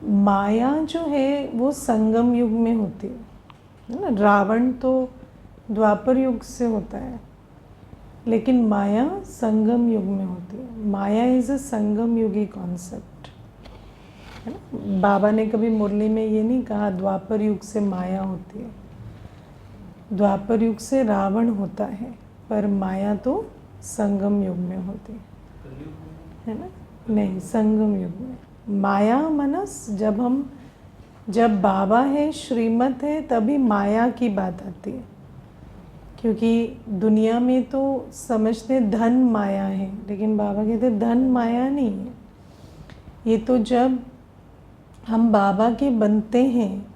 माया जो है वो संगम युग में होती है ना। रावण तो द्वापर युग से होता है, लेकिन माया संगम युग में होती है। माया इज़ अ संगम युगी कॉन्सेप्ट, है ना। बाबा ने कभी मुरली में ये नहीं कहा द्वापर युग से माया होती है, द्वापर युग से रावण होता है, पर माया तो संगम युग में होती है ना। नहीं, संगम युग में माया मनस, जब बाबा है, श्रीमत है, तभी माया की बात आती है। क्योंकि दुनिया में तो समझते धन माया है, लेकिन बाबा कहते धन माया नहीं है। ये तो जब हम बाबा के बनते हैं,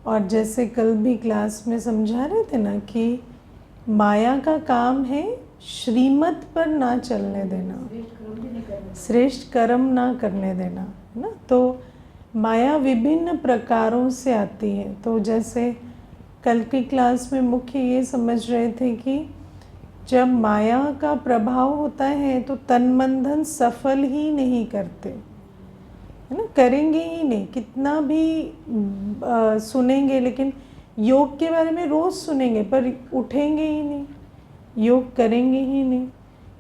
और जैसे कल भी क्लास में समझा रहे थे ना कि माया का काम है श्रीमत पर ना चलने देना, श्रेष्ठ कर्म ना करने देना, है ना। तो माया विभिन्न प्रकारों से आती है। तो जैसे कल की क्लास में मुख्य ये समझ रहे थे कि जब माया का प्रभाव होता है तो तन मन धन सफल ही नहीं करते, है ना, करेंगे ही नहीं। कितना भी सुनेंगे, लेकिन योग के बारे में रोज़ सुनेंगे पर उठेंगे ही नहीं, योग करेंगे ही नहीं,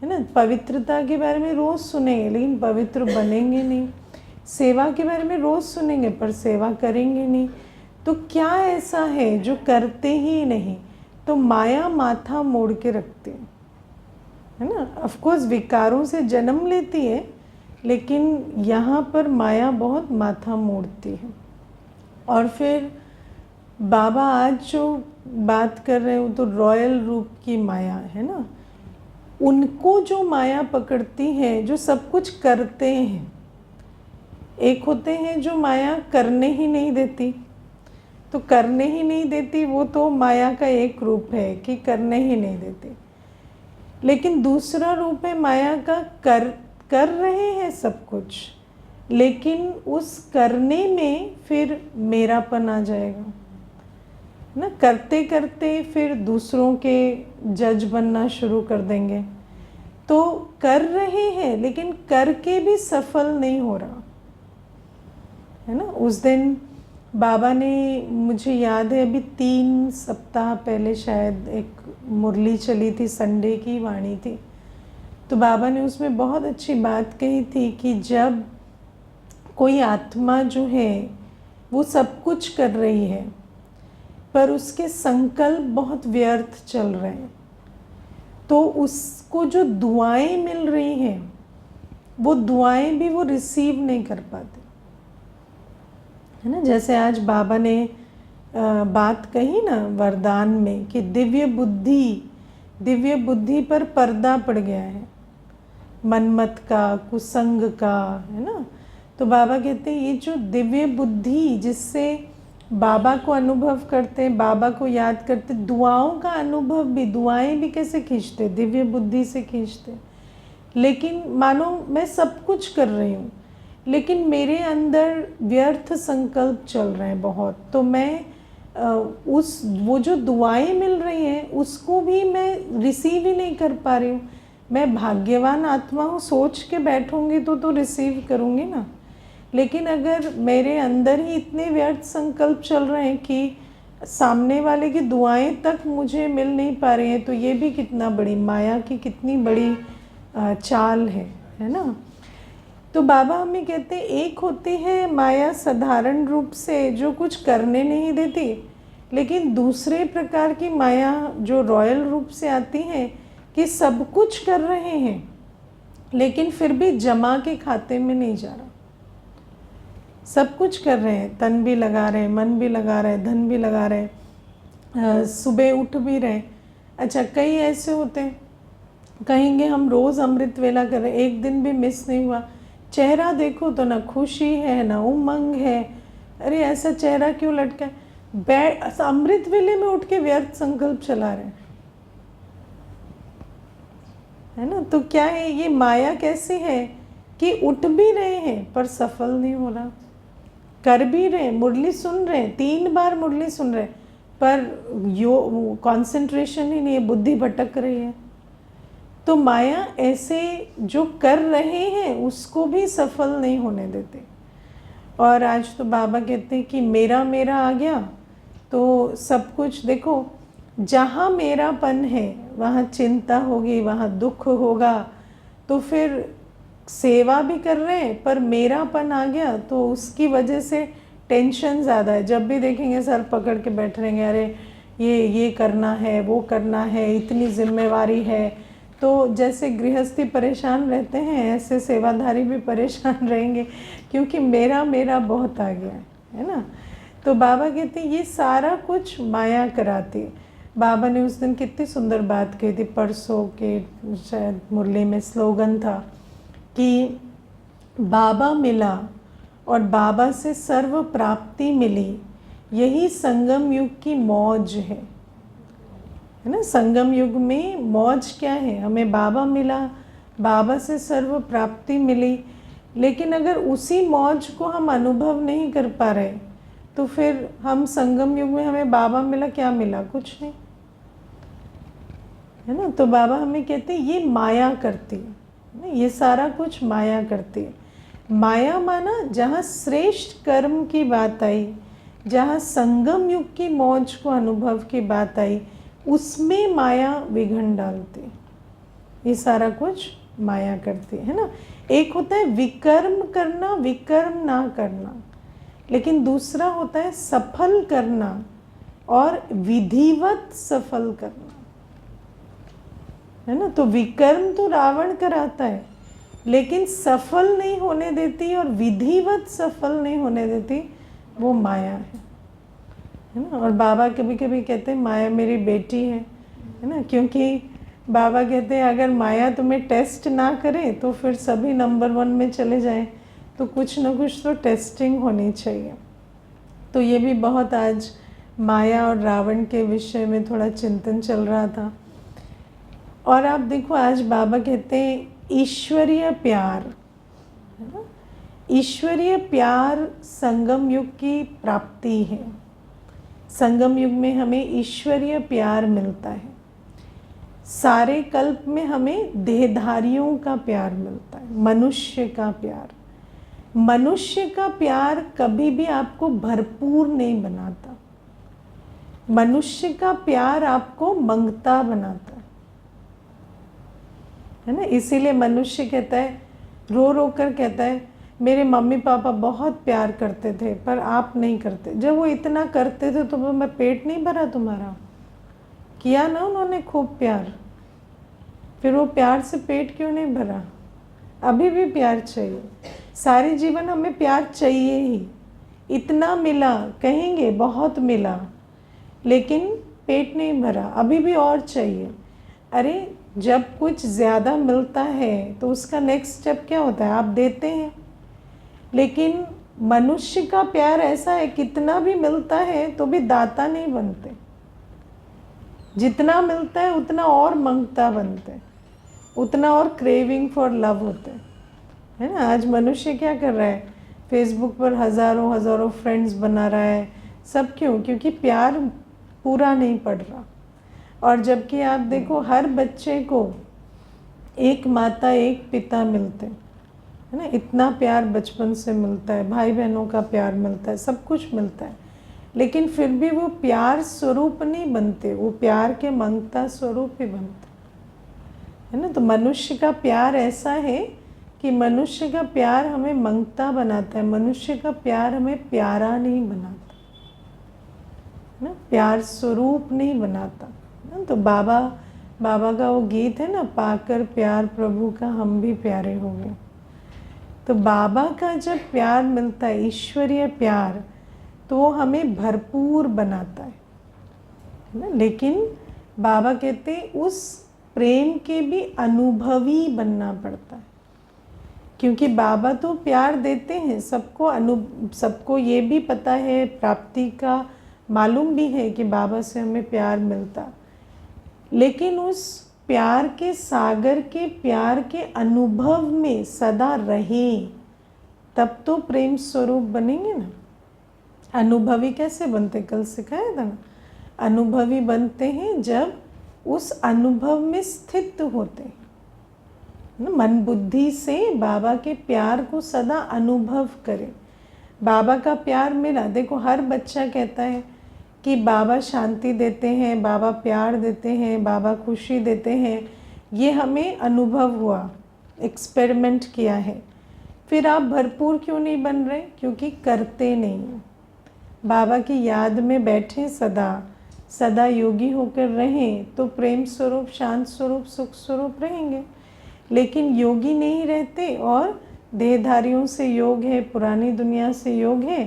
है ना। पवित्रता के बारे में रोज़ सुनेंगे, लेकिन पवित्र बनेंगे नहीं। सेवा के बारे में रोज़ सुनेंगे पर सेवा करेंगे नहीं। तो क्या ऐसा है जो करते ही नहीं? तो माया माथा मोड़ के रखती है ना। ऑफ कोर्स विकारों से जन्म लेती है, लेकिन यहाँ पर माया बहुत माथा मोड़ती है। और फिर बाबा आज जो बात कर रहे हो तो रॉयल रूप की माया है ना। उनको जो माया पकड़ती है जो सब कुछ करते हैं, एक होते हैं जो माया करने ही नहीं देती। तो करने ही नहीं देती वो तो माया का एक रूप है कि करने ही नहीं देती। लेकिन दूसरा रूप है माया का कर रहे हैं सब कुछ, लेकिन उस करने में फिर मेरापन आ जाएगा ना। करते करते फिर दूसरों के जज बनना शुरू कर देंगे। तो कर रहे हैं लेकिन करके भी सफल नहीं हो रहा, है ना। उस दिन बाबा ने, मुझे याद है अभी 3 सप्ताह पहले शायद एक मुरली चली थी, संडे की वाणी थी। तो बाबा ने उसमें बहुत अच्छी बात कही थी कि जब कोई आत्मा जो है वो सब कुछ कर रही है पर उसके संकल्प बहुत व्यर्थ चल रहे हैं, तो उसको जो दुआएं मिल रही हैं वो दुआएं भी वो रिसीव नहीं कर पाते, है ना। जैसे आज बाबा ने बात कही ना वरदान में कि दिव्य बुद्धि पर पर्दा पड़ गया है, मनमत का, कुसंग का, है ना। तो बाबा कहते हैं ये जो दिव्य बुद्धि जिससे बाबा को अनुभव करते, बाबा को याद करते, दुआओं का अनुभव भी, दुआएं भी कैसे खींचते, दिव्य बुद्धि से खींचते। लेकिन मानो मैं सब कुछ कर रही हूँ, लेकिन मेरे अंदर व्यर्थ संकल्प चल रहे हैं बहुत, तो मैं वो जो दुआएं मिल रही हैं उसको भी मैं रिसीव ही नहीं कर पा रही हूँ। मैं भाग्यवान आत्मा हूँ सोच के बैठूँगी तो रिसीव करूँगी ना। लेकिन अगर मेरे अंदर ही इतने व्यर्थ संकल्प चल रहे हैं कि सामने वाले की दुआएं तक मुझे मिल नहीं पा रही हैं, तो ये भी कितना बड़ी माया की कितनी बड़ी चाल है ना। तो बाबा हमें कहते हैं एक होती है माया साधारण रूप से जो कुछ करने नहीं देती, लेकिन दूसरे प्रकार की माया जो रॉयल रूप से आती है कि सब कुछ कर रहे हैं लेकिन फिर भी जमा के खाते में नहीं जा रहा। सब कुछ कर रहे हैं, तन भी लगा रहे हैं, मन भी लगा रहे हैं, धन भी लगा रहे हैं, सुबह उठ भी रहे। अच्छा, कई ऐसे होते हैं कहेंगे हम रोज़ अमृत वेला कर रहे हैं, एक दिन भी मिस नहीं हुआ, चेहरा देखो तो ना खुशी है ना उमंग है, अरे ऐसा चेहरा क्यों लटका है, अमृत वेले में उठ के व्यर्थ संकल्प चला रहे हैं, है ना। तो क्या है ये माया कैसी है कि उठ भी रहे हैं पर सफल नहीं हो रहा, कर भी रहे हैं, मुरली सुन रहे हैं, 3 बार मुरली सुन रहे हैं, पर कंसंट्रेशन ही नहीं है, बुद्धि भटक रही है। तो माया ऐसे जो कर रहे हैं उसको भी सफल नहीं होने देते। और आज तो बाबा कहते हैं कि मेरा मेरा आ गया तो सब कुछ, देखो जहाँ मेरापन है वहाँ चिंता होगी, वहाँ दुख होगा, तो फिर सेवा भी कर रहे हैं पर मेरापन आ गया तो उसकी वजह से टेंशन ज़्यादा है। जब भी देखेंगे सर पकड़ के बैठ रहेंगे, अरे ये करना है, वो करना है, इतनी जिम्मेवारी है। तो जैसे गृहस्थी परेशान रहते हैं ऐसे सेवाधारी भी परेशान रहेंगे, क्योंकि मेरा मेरा बहुत आ गया है ना। तो बाबा कहते हैं ये सारा कुछ माया कराती है। बाबा ने उस दिन कितनी सुंदर बात कही थी, परसों के शायद मुरली में स्लोगन था कि बाबा मिला और बाबा से सर्व प्राप्ति मिली, यही संगम युग की मौज है ना। संगम युग में मौज क्या है, हमें बाबा मिला, बाबा से सर्व प्राप्ति मिली, लेकिन अगर उसी मौज को हम अनुभव नहीं कर पा रहे तो फिर हम संगम युग में हमें बाबा मिला, क्या मिला, कुछ नहीं है ना। तो बाबा हमें कहते हैं ये माया करती है, ये सारा कुछ माया करती है। माया माना जहाँ श्रेष्ठ कर्म की बात आई, जहाँ संगम युग की मौज को अनुभव की बात आई, उसमें माया विघन डालती, ये सारा कुछ माया करती है ना। एक होता है विकर्म करना, विकर्म ना करना, लेकिन दूसरा होता है सफल करना और विधिवत सफल करना, है ना। तो विकर्म तो रावण कराता है, लेकिन सफल नहीं होने देती और विधिवत सफल नहीं होने देती, वो माया है ना। और बाबा कभी कभी कहते हैं माया मेरी बेटी है ना, क्योंकि बाबा कहते हैं अगर माया तुम्हें टेस्ट ना करे तो फिर सभी नंबर 1 में चले जाएं, तो कुछ ना कुछ तो टेस्टिंग होनी चाहिए। तो ये भी बहुत आज माया और रावण के विषय में थोड़ा चिंतन चल रहा था। और आप देखो आज बाबा कहते हैं ईश्वरीय प्यार, है ना, ईश्वरीय प्यार संगम युग की प्राप्ति है। संगम युग में हमें ईश्वरीय प्यार मिलता है। सारे कल्प में हमें देहधारियों का प्यार मिलता है, मनुष्य का प्यार। मनुष्य का प्यार कभी भी आपको भरपूर नहीं बनाता, मनुष्य का प्यार आपको मंगता बनाता है ना। इसीलिए मनुष्य कहता है, रो रो कर कहता है मेरे मम्मी पापा बहुत प्यार करते थे पर आप नहीं करते। जब वो इतना करते थे तो मैं पेट नहीं भरा तुम्हारा, किया ना उन्होंने खूब प्यार, फिर वो प्यार से पेट क्यों नहीं भरा। अभी भी प्यार चाहिए, सारे जीवन हमें प्यार चाहिए ही। इतना मिला कहेंगे बहुत मिला, लेकिन पेट नहीं भरा, अभी भी और चाहिए। अरे जब कुछ ज़्यादा मिलता है तो उसका नेक्स्ट स्टेप क्या होता है, आप देते हैं। लेकिन मनुष्य का प्यार ऐसा है, कितना भी मिलता है तो भी दाता नहीं बनते, जितना मिलता है उतना और मंगता बनते, उतना और क्रेविंग फॉर लव होते है ना। आज मनुष्य क्या कर रहा है, फेसबुक पर हज़ारों हज़ारों फ्रेंड्स बना रहा है, सब क्यों, क्योंकि प्यार पूरा नहीं पड़ रहा। और जबकि आप देखो हर बच्चे को एक माता एक पिता मिलते है ना, इतना प्यार बचपन से मिलता है, भाई बहनों का प्यार मिलता है, सब कुछ मिलता है, लेकिन फिर भी वो प्यार स्वरूप नहीं बनते, वो प्यार के मंगता स्वरूप ही बनते है ना। तो मनुष्य का प्यार ऐसा है कि मनुष्य का प्यार हमें मंगता बनाता है, मनुष्य का प्यार हमें प्यारा नहीं बनाता है ना, प्यार स्वरूप नहीं बनाता। तो बाबा का वो गीत है ना, पाकर प्यार प्रभु का हम भी प्यारे हो गए। तो बाबा का जब प्यार मिलता है, ईश्वरीय प्यार, तो वो हमें भरपूर बनाता है ना। लेकिन बाबा कहते हैं उस प्रेम के भी अनुभवी बनना पड़ता है, क्योंकि बाबा तो प्यार देते हैं सबको, सबको ये भी पता है, प्राप्ति का मालूम भी है कि बाबा से हमें प्यार मिलता, लेकिन उस प्यार के सागर के प्यार के अनुभव में सदा रहें, तब तो प्रेम स्वरूप बनेंगे ना। अनुभवी कैसे बनते, कल सिखाया था ना, अनुभवी बनते हैं जब उस अनुभव में स्थित होते हैं ना, मन बुद्धि से बाबा के प्यार को सदा अनुभव करें। बाबा का प्यार मिला। देखो हर बच्चा कहता है कि बाबा शांति देते हैं, बाबा प्यार देते हैं, बाबा खुशी देते हैं। ये हमें अनुभव हुआ, एक्सपेरिमेंट किया है। फिर आप भरपूर क्यों नहीं बन रहे? क्योंकि करते नहीं हैं। बाबा की याद में बैठे सदा, सदा योगी होकर रहें तो प्रेम स्वरूप, शांत स्वरूप, सुख स्वरूप रहेंगे। लेकिन योगी नहीं रहते और देहधारियों से योग है, पुरानी दुनिया से योग है,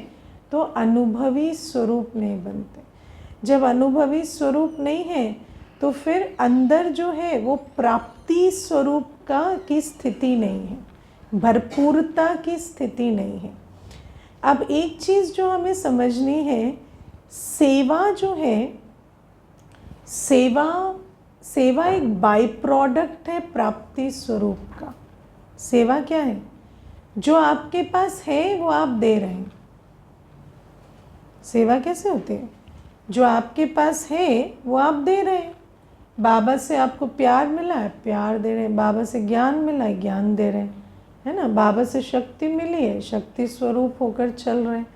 तो अनुभवी स्वरूप नहीं बनते। जब अनुभवी स्वरूप नहीं है तो फिर अंदर जो है वो प्राप्ति स्वरूप की स्थिति नहीं है, भरपूरता की स्थिति नहीं है। अब एक चीज़ जो हमें समझनी है, सेवा जो है, सेवा एक बाई प्रोडक्ट है प्राप्ति स्वरूप का। सेवा क्या है? जो आपके पास है वो आप दे रहे हैं। सेवा कैसे होती है? जो आपके पास है वो आप दे रहे हैं। बाबा से आपको प्यार मिला है, प्यार दे रहे हैं। बाबा से ज्ञान मिला है, ज्ञान दे रहे हैं, है ना। बाबा से शक्ति मिली है, शक्ति स्वरूप होकर चल रहे हैं।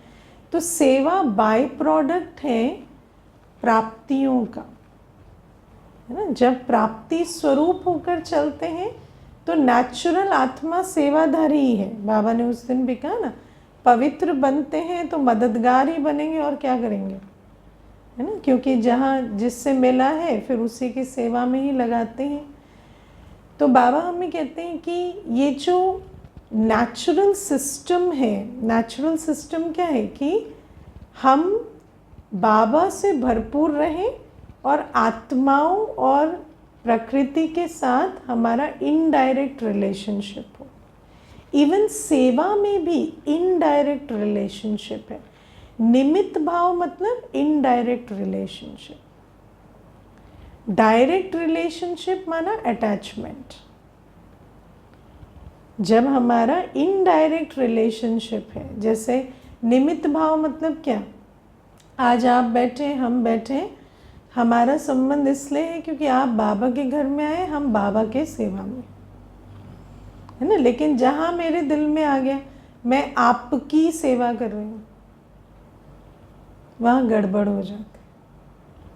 तो सेवा बाय प्रोडक्ट है प्राप्तियों का, है ना। जब प्राप्ति स्वरूप होकर चलते हैं तो नेचुरल आत्मा सेवाधारी ही है। बाबा ने उस दिन भी कहा ना, पवित्र बनते हैं तो मददगार ही बनेंगे और क्या करेंगे, है ना। क्योंकि जहाँ जिससे मिला है फिर उसी की सेवा में ही लगाते हैं। तो बाबा हमें कहते हैं कि ये जो नेचुरल सिस्टम है, नेचुरल सिस्टम क्या है कि हम बाबा से भरपूर रहें और आत्माओं और प्रकृति के साथ हमारा इनडायरेक्ट रिलेशनशिप हो। इवन सेवा में भी इनडायरेक्ट रिलेशनशिप है। निमित्त भाव मतलब इनडायरेक्ट रिलेशनशिप। डायरेक्ट रिलेशनशिप माना अटैचमेंट। जब हमारा इनडायरेक्ट रिलेशनशिप है, जैसे निमित्त भाव मतलब क्या, आज आप बैठे, हम बैठे, हमारा संबंध इसलिए है क्योंकि आप बाबा के घर में आए, हम बाबा के सेवा में, है ना। लेकिन जहाँ मेरे दिल में आ गया मैं आपकी सेवा कर रही हूँ, वहाँ गड़बड़ हो जाती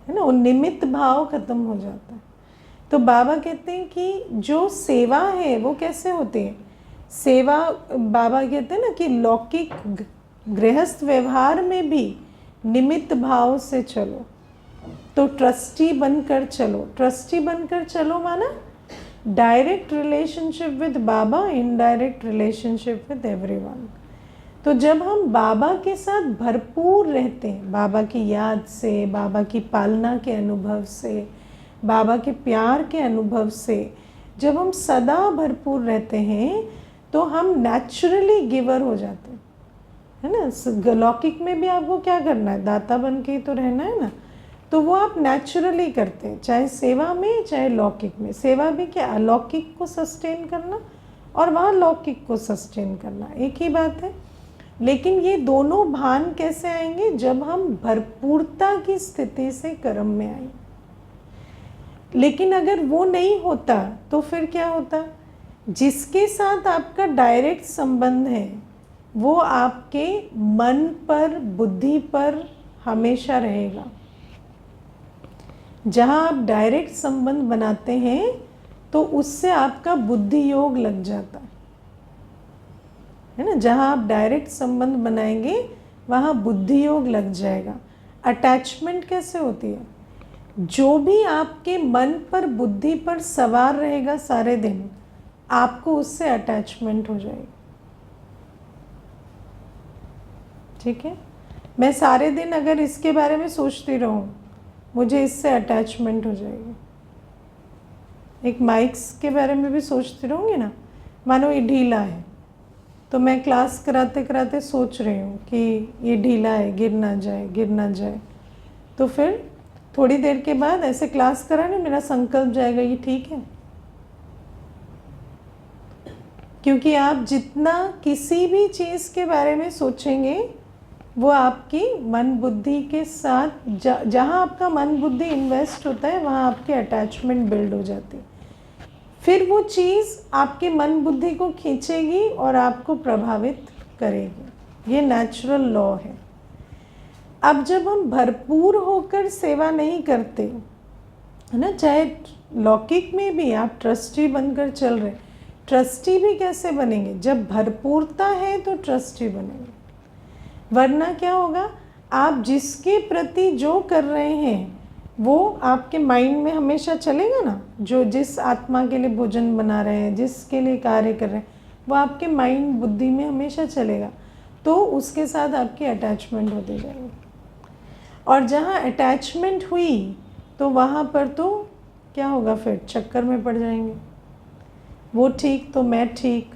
है ना, वो निमित्त भाव खत्म हो जाता है। तो बाबा कहते हैं कि जो सेवा है वो कैसे होती है। सेवा, बाबा कहते हैं ना कि लौकिक गृहस्थ व्यवहार में भी निमित्त भाव से चलो, तो ट्रस्टी बनकर चलो। ट्रस्टी बनकर चलो माना direct relationship with Baba, indirect relationship with everyone. तो जब हम बाबा के साथ भरपूर रहते हैं, बाबा की याद से, बाबा की पालना के अनुभव से, बाबा के प्यार के अनुभव से, जब हम सदा भरपूर रहते हैं तो हम नेचुरली गिवर हो जाते हैं, है ना। लौकिक में भी आपको क्या करना है, दाता बन के ही तो रहना है ना। तो वो आप नेचुरली करते हैं, चाहे सेवा में चाहे लौकिक में। सेवा भी क्या, अलौकिक को सस्टेन करना और वहाँ लौकिक को सस्टेन करना, एक ही बात है। लेकिन ये दोनों भान कैसे आएंगे, जब हम भरपूरता की स्थिति से कर्म में आए। लेकिन अगर वो नहीं होता तो फिर क्या होता, जिसके साथ आपका डायरेक्ट संबंध है वो आपके मन पर, बुद्धि पर हमेशा रहेगा। जहाँ आप डायरेक्ट संबंध बनाते हैं तो उससे आपका बुद्धि योग लग जाता है ना। जहाँ आप डायरेक्ट संबंध बनाएंगे वहाँ बुद्धि योग लग जाएगा। अटैचमेंट कैसे होती है, जो भी आपके मन पर, बुद्धि पर सवार रहेगा सारे दिन, आपको उससे अटैचमेंट हो जाएगी। ठीक है, मैं सारे दिन अगर इसके बारे में सोचती रहूं, मुझे इससे अटैचमेंट हो जाएगी। एक माइक्स के बारे में भी सोचती रहूँगी ना, मानो ये ढीला है तो मैं क्लास कराते कराते सोच रही हूँ कि ये ढीला है, गिर ना जाए, गिर ना जाए। तो फिर थोड़ी देर के बाद ऐसे क्लास कराने मेरा संकल्प जाएगा ये ठीक है। क्योंकि आप जितना किसी भी चीज़ के बारे में सोचेंगे वो आपकी मन बुद्धि के साथ, जहाँ आपका मन बुद्धि इन्वेस्ट होता है वहाँ आपकी अटैचमेंट बिल्ड हो जाती है। फिर वो चीज़ आपके मन बुद्धि को खींचेगी और आपको प्रभावित करेगी। ये नेचुरल लॉ है। अब जब हम भरपूर होकर सेवा नहीं करते, है ना, चाहे लौकिक में भी आप ट्रस्टी बनकर चल रहे, ट्रस्टी भी कैसे बनेंगे? जब भरपूरता है तो ट्रस्टी बनेंगे, वरना क्या होगा, आप जिसके प्रति जो कर रहे हैं वो आपके माइंड में हमेशा चलेगा ना। जो जिस आत्मा के लिए भोजन बना रहे हैं, जिसके लिए कार्य कर रहे हैं, वो आपके माइंड बुद्धि में हमेशा चलेगा, तो उसके साथ आपकी अटैचमेंट होती जाएगी। और जहाँ अटैचमेंट हुई तो वहाँ पर तो क्या होगा, फिर चक्कर में पड़ जाएंगे। वो ठीक तो मैं ठीक,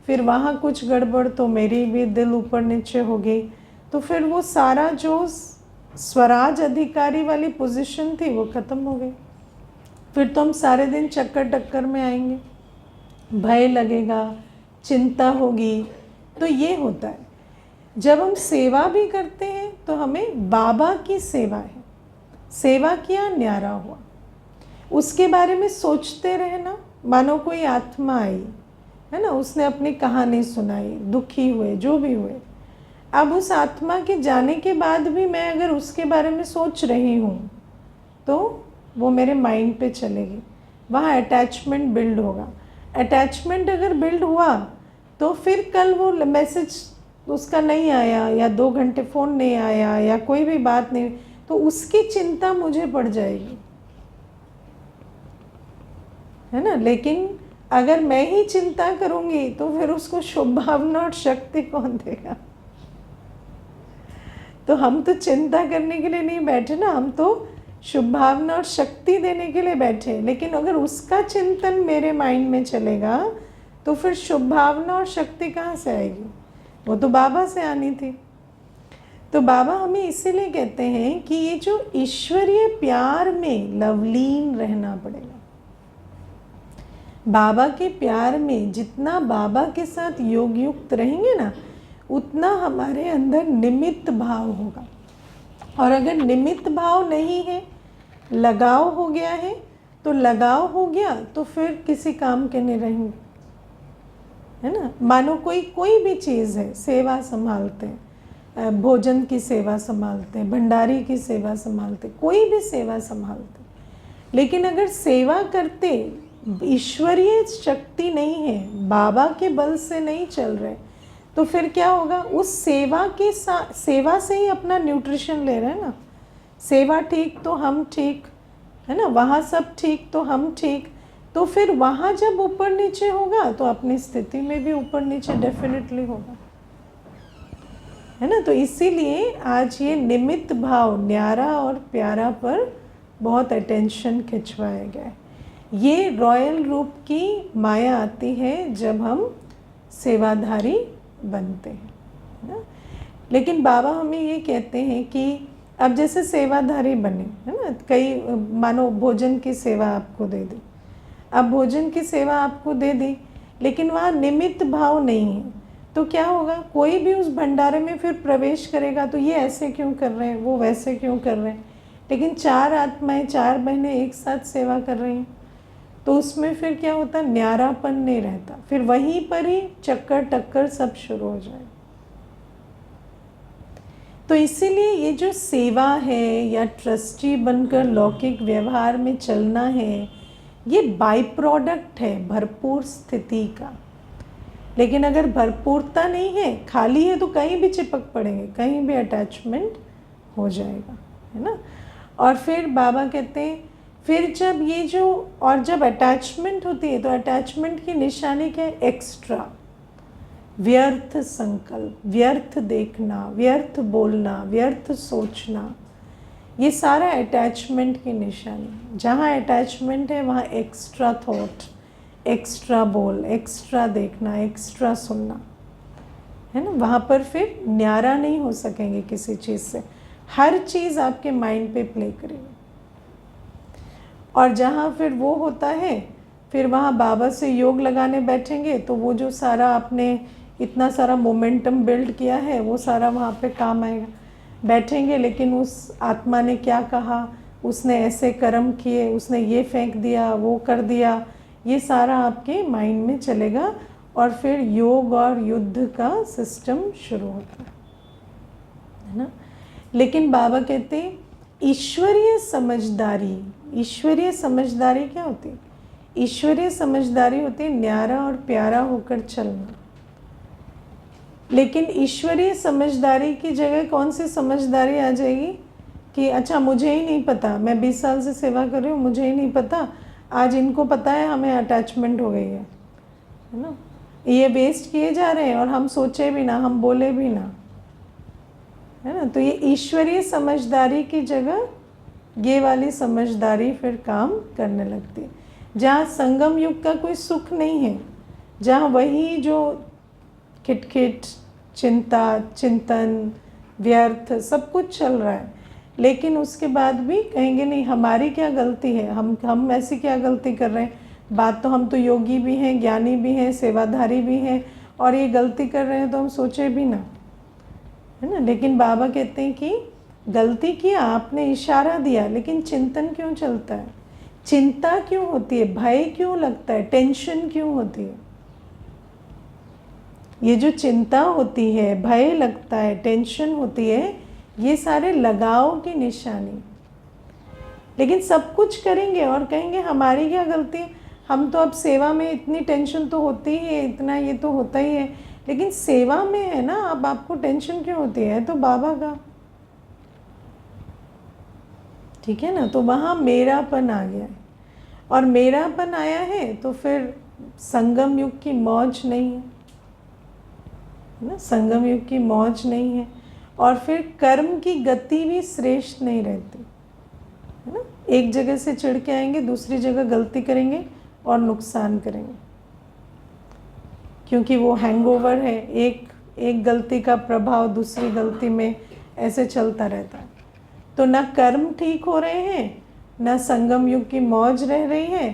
फिर वहाँ कुछ गड़बड़ तो मेरी भी दिल ऊपर नीचे हो गई, तो फिर वो सारा जो स्वराज अधिकारी वाली पोजीशन थी वो ख़त्म हो गई। फिर तो हम सारे दिन चक्कर टक्कर में आएंगे, भय लगेगा, चिंता होगी। तो ये होता है जब हम सेवा भी करते हैं तो हमें बाबा की सेवा है, सेवा किया न्यारा हुआ, उसके बारे में सोचते रहना। मानो कोई आत्मा आई है ना, उसने अपनी कहानी सुनाई, दुखी हुए, जो भी हुए, अब उस आत्मा के जाने के बाद भी मैं अगर उसके बारे में सोच रही हूँ तो वो मेरे माइंड पे चलेगी, वहाँ अटैचमेंट बिल्ड होगा। अटैचमेंट अगर बिल्ड हुआ तो फिर कल वो मैसेज उसका नहीं आया, या 2 घंटे फ़ोन नहीं आया, या कोई भी बात नहीं, तो उसकी चिंता मुझे पड़ जाएगी, है ना। लेकिन अगर मैं ही चिंता करूँगी तो फिर उसको शुभ भावना और शक्ति कौन देगा? तो हम तो चिंता करने के लिए नहीं बैठे ना, हम तो शुभ भावना और शक्ति देने के लिए बैठे। लेकिन अगर उसका चिंतन मेरे माइंड में चलेगा तो फिर शुभ भावना और शक्ति कहाँ से आएगी? वो तो बाबा से आनी थी। तो बाबा हमें इसीलिए कहते हैं कि ये जो ईश्वरीय प्यार में लवलीन रहना पड़ेगा। बाबा के प्यार में जितना बाबा के साथ योग युक्त रहेंगे ना, उतना हमारे अंदर निमित्त भाव होगा। और अगर निमित्त भाव नहीं है, लगाव हो गया है, तो लगाव हो गया तो फिर किसी काम के नहीं रहेंगे, है ना। मानो कोई भी चीज़ है, सेवा संभालते हैं, भोजन की सेवा संभालते हैं, भंडारी की सेवा संभालते, कोई भी सेवा संभालते, लेकिन अगर सेवा करते ईश्वरीय शक्ति नहीं है, बाबा के बल से नहीं चल रहे, तो फिर क्या होगा? उस सेवा के साथ, सेवा से ही अपना न्यूट्रिशन ले रहे हैं ना। सेवा ठीक तो हम ठीक, है ना, वहाँ सब ठीक तो हम ठीक, तो फिर वहाँ जब ऊपर नीचे होगा तो अपनी स्थिति में भी ऊपर नीचे डेफिनेटली होगा, है ना। तो इसीलिए आज ये निमित्त भाव, न्यारा और प्यारा पर बहुत अटेंशन खिंचवाया गया है। ये रॉयल रूप की माया आती है जब हम सेवाधारी बनते हैं, है ना। लेकिन बाबा हमें ये कहते हैं कि अब जैसे सेवाधारी बने, है ना, कई मानो भोजन की सेवा आपको दे दी, अब भोजन की सेवा आपको दे दी, लेकिन वहाँ निमित्त भाव नहीं है, तो क्या होगा? कोई भी उस भंडारे में फिर प्रवेश करेगा तो ये ऐसे क्यों कर रहे हैं, वो वैसे क्यों कर रहे हैं, लेकिन 4 आत्माएं, 4 बहनें एक साथ सेवा कर रही हैं, तो उसमें फिर क्या होता है? न्यारापन नहीं रहता, फिर वहीं पर ही चक्कर टक्कर सब शुरू हो जाए। तो इसीलिए ये जो सेवा है या ट्रस्टी बनकर लौकिक व्यवहार में चलना है, ये बाई प्रोडक्ट है भरपूर स्थिति का। लेकिन अगर भरपूरता नहीं है, खाली है, तो कहीं भी चिपक पड़ेंगे, कहीं भी अटैचमेंट हो जाएगा, है ना। और फिर बाबा कहते हैं, फिर जब ये जो, और जब अटैचमेंट होती है तो अटैचमेंट की निशानी क्या है? एक्स्ट्रा, व्यर्थ संकल्प, व्यर्थ देखना, व्यर्थ बोलना, व्यर्थ सोचना, ये सारा अटैचमेंट की निशानी। जहाँ अटैचमेंट है वहाँ एक्स्ट्रा थॉट, एक्स्ट्रा बोल, एक्स्ट्रा देखना, एक्स्ट्रा सुनना, है ना। वहाँ पर फिर न्यारा नहीं हो सकेंगे किसी चीज़ से, हर चीज़ आपके माइंड पे प्ले करेगी। और जहाँ फिर वो होता है, फिर वहाँ बाबा से योग लगाने बैठेंगे तो वो जो सारा आपने इतना सारा मोमेंटम बिल्ड किया है वो सारा वहाँ पे काम आएगा। बैठेंगे लेकिन उस आत्मा ने क्या कहा, उसने ऐसे कर्म किए, उसने ये फेंक दिया, वो कर दिया, ये सारा आपके माइंड में चलेगा और फिर योग और युद्ध का सिस्टम शुरू होता है। है ना। लेकिन बाबा कहते हैं ईश्वरीय समझदारी, ईश्वरीय समझदारी क्या होती है? ईश्वरीय समझदारी होती है न्यारा और प्यारा होकर चलना। लेकिन ईश्वरीय समझदारी की जगह कौन सी समझदारी आ जाएगी कि अच्छा मुझे ही नहीं पता, मैं 20 साल से सेवा कर रही हूँ, मुझे ही नहीं पता, आज इनको पता है, हमें अटैचमेंट हो गई है ना। ये वेस्ट किए जा रहे हैं और हम सोचे भी ना, हम बोले भी ना, है ना। तो ये ईश्वरीय समझदारी की जगह ये वाली समझदारी फिर काम करने लगती है। जहाँ संगम युग का कोई सुख नहीं है, जहाँ वही जो खिटखिट, चिंता, चिंतन, व्यर्थ सब कुछ चल रहा है, लेकिन उसके बाद भी कहेंगे नहीं हमारी क्या गलती है, हम ऐसी क्या गलती कर रहे हैं, बात तो हम तो योगी भी हैं, ज्ञानी भी हैं, सेवाधारी भी हैं, और ये गलती कर रहे हैं तो हम सोचे भी ना, है ना। लेकिन बाबा कहते हैं कि गलती किया आपने, इशारा दिया, लेकिन चिंतन क्यों चलता है, चिंता क्यों होती है, भय क्यों लगता है, टेंशन क्यों होती है? ये जो चिंता होती है, भय लगता है, टेंशन होती है, ये सारे लगाव की निशानी। लेकिन सब कुछ करेंगे और कहेंगे हमारी क्या गलती है, हम तो अब सेवा में, इतनी टेंशन तो होती ही है, इतना ये तो होता ही है, लेकिन सेवा में है ना, अब आपको टेंशन क्यों होती है तो बाबा का, ठीक है ना। तो वहाँ मेरापन आ गया है, और मेरापन आया है तो फिर संगम युग की मौज नहीं है ना, संगम युग की मौज नहीं है, और फिर कर्म की गति भी श्रेष्ठ नहीं रहती, है ना। एक जगह से चिढ़ के आएंगे, दूसरी जगह गलती करेंगे और नुकसान करेंगे, क्योंकि वो हैंगओवर है, एक गलती का प्रभाव दूसरी गलती में ऐसे चलता रहता है। तो ना कर्म ठीक हो रहे हैं, ना संगम युग की मौज रह रही है,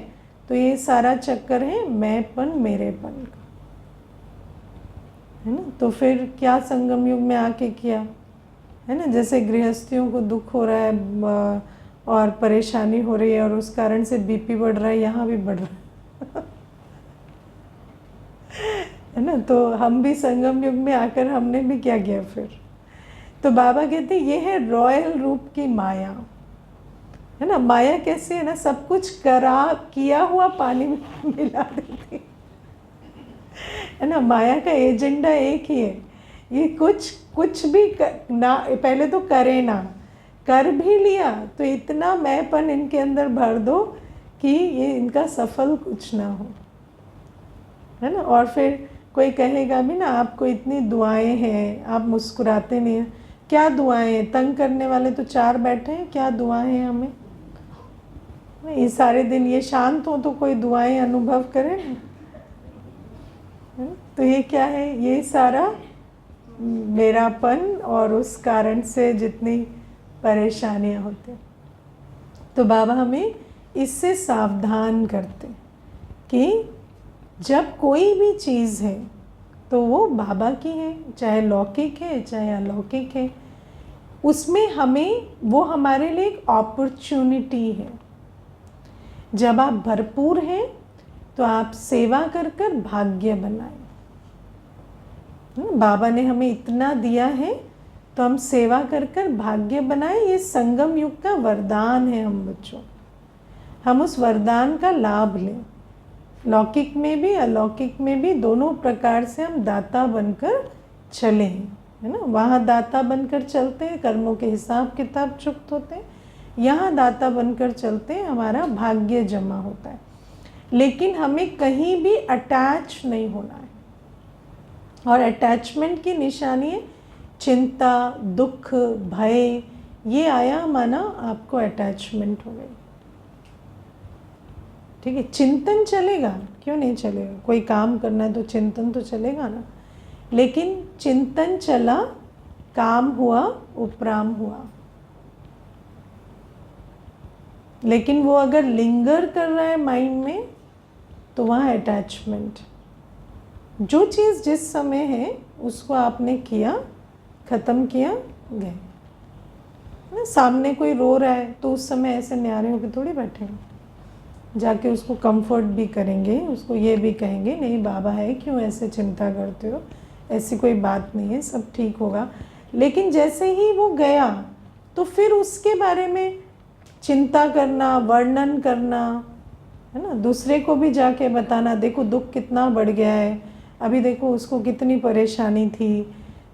तो ये सारा चक्कर है मैंपन, मेरेपन का, है ना। तो फिर क्या संगम युग में आके किया, है ना। जैसे गृहस्थियों को दुख हो रहा है और परेशानी हो रही है और उस कारण से बीपी बढ़ रहा है, यहाँ भी बढ़ रहा है ना। तो हम भी संगम युग में आकर हमने भी क्या किया फिर? तो बाबा कहते हैं ये है रॉयल रूप की माया, है ना। माया कैसे है ना, सब कुछ किया हुआ पानी में मिला देती है ना। माया का एजेंडा एक ही है, ये कुछ भी ना, पहले तो करे ना, कर भी लिया तो इतना मैंपन इनके अंदर भर दो कि ये इनका सफल कुछ ना हो, है ना। और फिर कोई कहेगा भी ना आपको इतनी दुआएं हैं, आप मुस्कुराते नहीं हैं, क्या दुआएं, तंग करने वाले तो 4 बैठे हैं, क्या दुआएं हैं हमें, ये सारे दिन ये शांत हो तो कोई दुआएं अनुभव करे ना। तो ये क्या है, ये सारा मेरापन, और उस कारण से जितनी परेशानियां होती। तो बाबा हमें इससे सावधान करते कि जब कोई भी चीज़ है तो वो बाबा की है, चाहे लौकिक है चाहे अलौकिक है, उसमें हमें, वो हमारे लिए एक अपॉर्चुनिटी है। जब आप भरपूर हैं तो आप सेवा कर कर भाग्य बनाएं। बाबा ने हमें इतना दिया है तो हम सेवा कर कर भाग्य बनाएं। ये संगम युग का वरदान है हम बच्चों, हम उस वरदान का लाभ लें। लौकिक में भी अलौकिक में भी दोनों प्रकार से हम दाता बनकर चले हैं, है ना। वहाँ दाता बनकर चलते हैं, कर्मों के हिसाब किताब चुक्त होते हैं, यहाँ दाता बनकर चलते हैं, हमारा भाग्य जमा होता है। लेकिन हमें कहीं भी अटैच नहीं होना है, और अटैचमेंट की निशानी है चिंता, दुख, भय, ये आया माना आपको अटैचमेंट हो गई, ठीक है। चिंतन चलेगा, क्यों नहीं चलेगा, कोई काम करना है तो चिंतन तो चलेगा ना। लेकिन चिंतन चला, काम हुआ, उपराम हुआ, लेकिन वो अगर लिंगर कर रहा है माइंड में तो वहाँ अटैचमेंट। जो चीज़ जिस समय है उसको आपने किया, ख़त्म किया, गए ना। सामने कोई रो रहा है तो उस समय ऐसे न्यारे होकर थोड़ी बैठेंगे, जाके उसको कंफर्ट भी करेंगे, उसको ये भी कहेंगे नहीं बाबा है, क्यों ऐसे चिंता करते हो, ऐसी कोई बात नहीं है, सब ठीक होगा। लेकिन जैसे ही वो गया तो फिर उसके बारे में चिंता करना, वर्णन करना, है ना, दूसरे को भी जाके बताना, देखो दुख कितना बढ़ गया है, अभी देखो उसको कितनी परेशानी थी।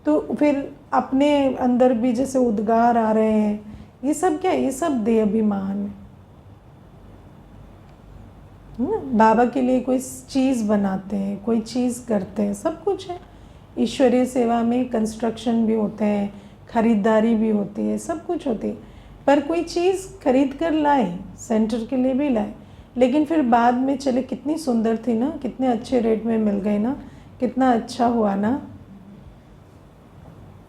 तो फिर अपने अंदर भी जैसे उद्गार आ रहे हैं, ये सब क्या है? ये सब देह अभिमान है ना। बाबा के लिए कोई चीज़ बनाते हैं, कोई चीज़ करते हैं, सब कुछ है। ईश्वरीय सेवा में कंस्ट्रक्शन भी होते हैं, खरीदारी भी होती है, सब कुछ होती है। पर कोई चीज़ खरीद कर लाए, सेंटर के लिए भी लाए, लेकिन फिर बाद में चले कितनी सुंदर थी ना, कितने अच्छे रेट में मिल गई ना, कितना अच्छा हुआ ना,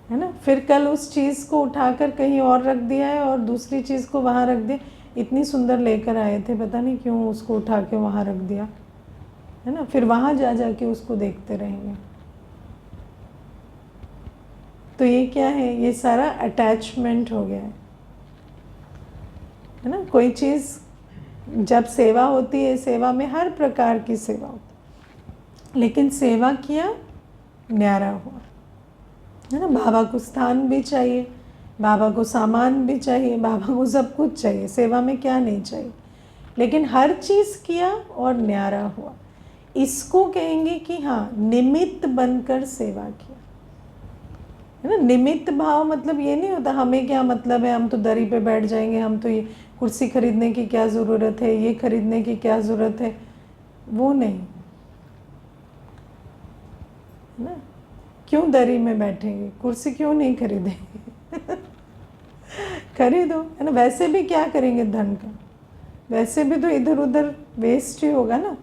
है ना। फिर कल उस चीज़ को उठाकर कहीं और रख दिया है और दूसरी चीज़ को वहाँ रख दिया। इतनी सुंदर लेकर आए थे, पता नहीं क्यों उसको उठा के वहाँ रख दिया, है ना। फिर वहाँ जा जा के उसको देखते रहेंगे। तो ये क्या है? ये सारा अटैचमेंट हो गया है ना। कोई चीज़ जब सेवा होती है, सेवा में हर प्रकार की सेवा होती है, लेकिन सेवा किया, न्यारा हुआ, है ना। बाबा को स्थान भी चाहिए, बाबा को सामान भी चाहिए, बाबा को सब कुछ चाहिए, सेवा में क्या नहीं चाहिए, लेकिन हर चीज़ किया और न्यारा हुआ। इसको कहेंगे कि हाँ, निमित्त बनकर सेवा किया, है ना। निमित्त भाव मतलब ये नहीं होता हमें क्या मतलब है, हम तो दरी पे बैठ जाएंगे, हम तो ये कुर्सी खरीदने की क्या ज़रूरत है, ये खरीदने की क्या ज़रूरत है, वो नहीं, है ना। क्यों दरी में बैठेंगे, कुर्सी क्यों नहीं खरीदेंगे खरीदो, है ना। वैसे भी क्या करेंगे धन का, वैसे भी तो इधर उधर वेस्ट ही होगा ना,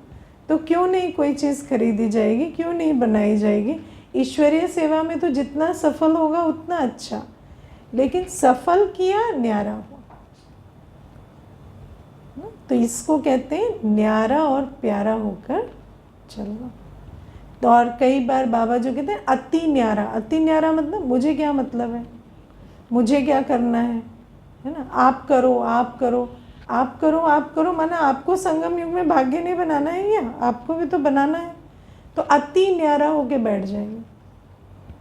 तो क्यों नहीं कोई चीज़ खरीदी जाएगी, क्यों नहीं बनाई जाएगी। ईश्वरीय सेवा में तो जितना सफल होगा उतना अच्छा, लेकिन सफल किया, न्यारा हुआ। तो इसको कहते हैं न्यारा और प्यारा होकर चलना। तो और कई बार बाबा जो कहते हैं अति न्यारा, अति न्यारा मतलब मुझे क्या मतलब है, मुझे क्या करना है ना। आप करो, आप करो, आप करो, आप करो, माना आपको संगम युग में भाग्य नहीं बनाना है क्या, आपको भी तो बनाना है। तो अति न्यारा होके बैठ जाएंगे,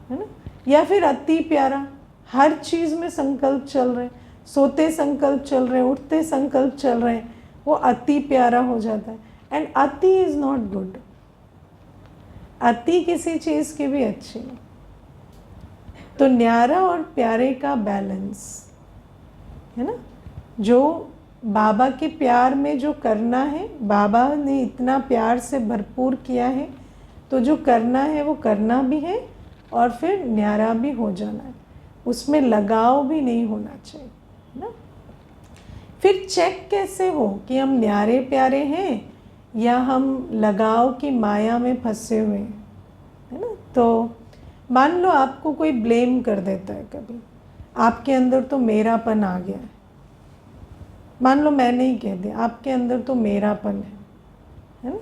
है ना। या फिर अति प्यारा, हर चीज़ में संकल्प चल रहे, सोते संकल्प चल रहे, उठते संकल्प चल रहे, वो अति प्यारा हो जाता है। एंड अति इज़ नॉट गुड, अति किसी चीज़ की भी अच्छी नहीं। तो न्यारा और प्यारे का बैलेंस, है ना। जो बाबा के प्यार में जो करना है, बाबा ने इतना प्यार से भरपूर किया है, तो जो करना है वो करना भी है और फिर न्यारा भी हो जाना है, उसमें लगाव भी नहीं होना चाहिए, है ना। फिर चेक कैसे हो कि हम न्यारे प्यारे हैं या हम लगाव की माया में फंसे हुए हैं, है ना। तो मान लो आपको कोई ब्लेम कर देता है कभी, आपके अंदर तो मेरापन आ गया है, मान लो मैंने ही कह दिया आपके अंदर तो मेरापन है ना।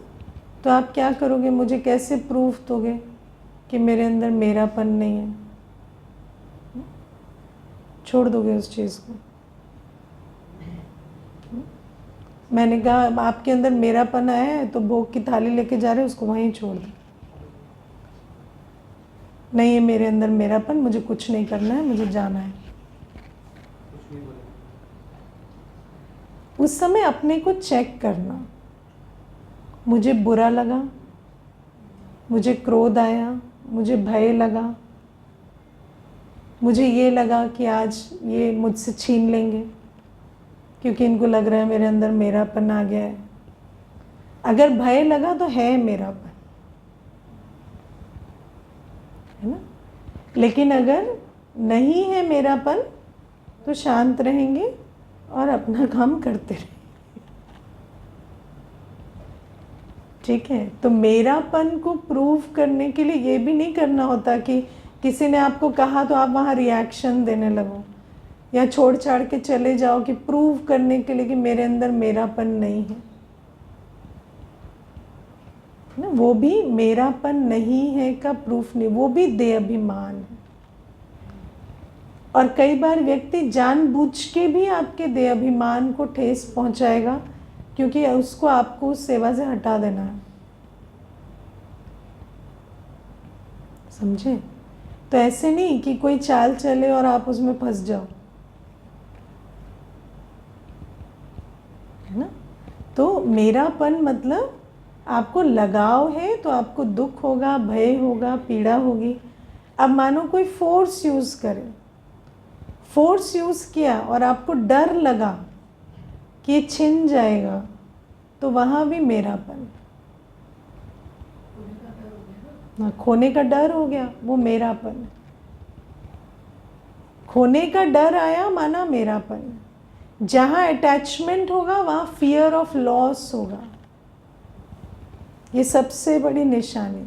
तो आप क्या करोगे, मुझे कैसे प्रूफ दोगे कि मेरे अंदर मेरापन नहीं है? छोड़ दोगे उस चीज़ को। मैंने कहा आपके अंदर मेरापन आया है तो भोग की थाली लेके जा रहे हो, उसको वहीं छोड़ दो। नहीं है मेरे अंदर मेरापन, मुझे कुछ नहीं करना है, मुझे जाना है। उस समय अपने को चेक करना, मुझे बुरा लगा, मुझे क्रोध आया, मुझे भय लगा, मुझे ये लगा कि आज ये मुझसे छीन लेंगे क्योंकि इनको लग रहा है मेरे अंदर मेरापन आ गया है। अगर भय लगा तो है मेरापन, है ना। लेकिन अगर नहीं है मेरापन तो शांत रहेंगे और अपना काम करते रहेंगे, ठीक है। तो मेरापन को प्रूव करने के लिए ये भी नहीं करना होता कि किसी ने आपको कहा तो आप वहाँ रिएक्शन देने लगो या छोड़ छाड़ के चले जाओ कि प्रूव करने के लिए कि मेरे अंदर मेरापन नहीं है ना। वो भी मेरापन नहीं है का प्रूफ नहीं, वो भी देह अभिमान है। और कई बार व्यक्ति जानबूझ के भी आपके देह अभिमान को ठेस पहुंचाएगा क्योंकि उसको आपको उस सेवा से हटा देना है, समझे। तो ऐसे नहीं कि कोई चाल चले और आप उसमें फंस जाओ, है ना। तो मेरापन मतलब आपको लगाव है तो आपको दुख होगा, भय होगा, पीड़ा होगी। अब मानो कोई फोर्स यूज़ करे, फोर्स यूज़ किया और आपको डर लगा कि ये छिन जाएगा, तो वहाँ भी मेरापन, खोने का डर हो गया, वो मेरापन। खोने का डर आया माना मेरापन। जहाँ अटैचमेंट होगा वहाँ फियर ऑफ लॉस होगा। ये सबसे बड़ी निशानी